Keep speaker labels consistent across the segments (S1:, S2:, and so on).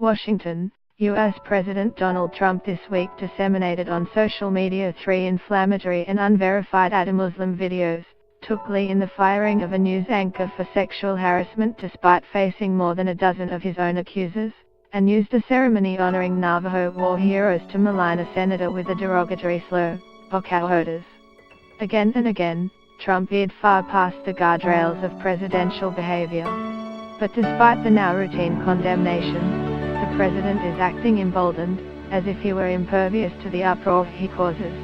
S1: Washington, U.S. President Donald Trump this week disseminated on social media 3 inflammatory and unverified anti-Muslim videos, took glee in the firing of a news anchor for sexual harassment despite facing more than a dozen of his own accusers, and used a ceremony honoring Navajo war heroes to malign a senator with a derogatory slur, Bocahotas. Again and again, Trump veered far past the guardrails of presidential behavior. But despite the now routine condemnations, the president is acting emboldened, as if he were impervious to the uproar he causes.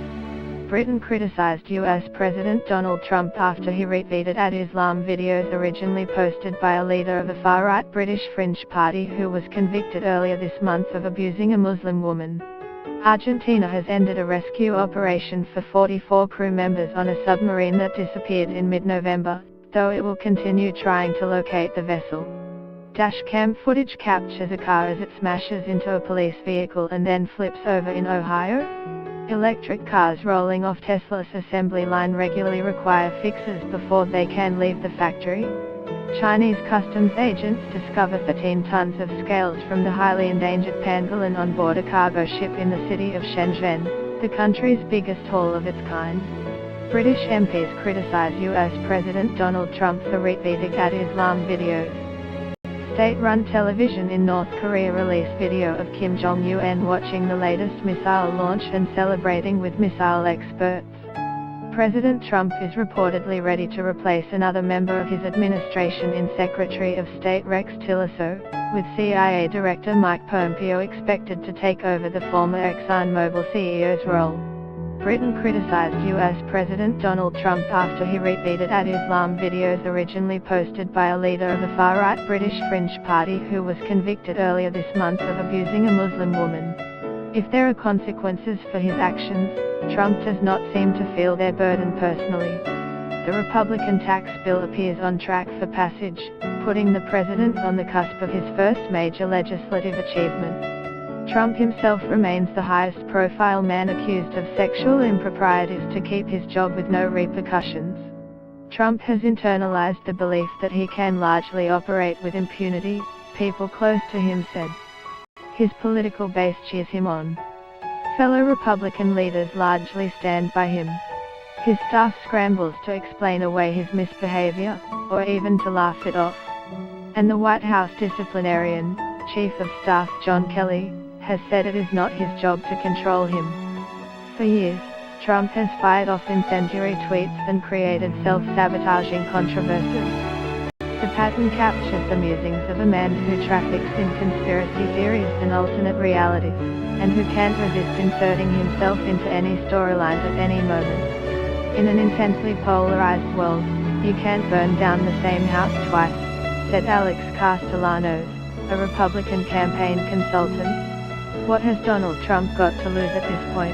S1: Britain criticized US President Donald Trump after he retweeted anti-Islam videos originally posted by a leader of a far-right British fringe party who was convicted earlier this month of abusing a Muslim woman. Argentina has ended a rescue operation for 44 crew members on a submarine that disappeared in mid-November, though it will continue trying to locate the vessel. Dashcam footage captures a car as it smashes into a police vehicle and then flips over in Ohio. Electric cars rolling off Tesla's assembly line regularly require fixes before they can leave the factory. Chinese customs agents discover 13 tons of scales from the highly endangered pangolin on board a cargo ship in the city of Shenzhen, the country's biggest haul of its kind. British MPs criticize US President Donald Trump for retweeting anti-Islam videos. State-run television in North Korea released video of Kim Jong-un watching the latest missile launch and celebrating with missile experts. President Trump is reportedly ready to replace another member of his administration in Secretary of State Rex Tillerson, with CIA Director Mike Pompeo expected to take over the former ExxonMobil CEO's role. Britain criticized US President Donald Trump after he retweeted anti-Islam videos originally posted by a leader of the far-right British fringe party who was convicted earlier this month of abusing a Muslim woman. If there are consequences for his actions, Trump does not seem to feel their burden personally. The Republican tax bill appears on track for passage, putting the president on the cusp of his first major legislative achievement. Trump himself remains the highest-profile man accused of sexual improprieties to keep his job with no repercussions. Trump has internalized the belief that he can largely operate with impunity, people close to him said. His political base cheers him on. Fellow Republican leaders largely stand by him. His staff scrambles to explain away his misbehavior, or even to laugh it off. And the White House disciplinarian, Chief of Staff John Kelly, has said it is not his job to control him. For years, Trump has fired off incendiary tweets and created self-sabotaging controversies. The pattern captures the musings of a man who traffics in conspiracy theories and alternate realities, and who can't resist inserting himself into any storyline at any moment. In an intensely polarized world, you can't burn down the same house twice, said Alex Castellanos, a Republican campaign consultant. What has Donald Trump got to lose at this point?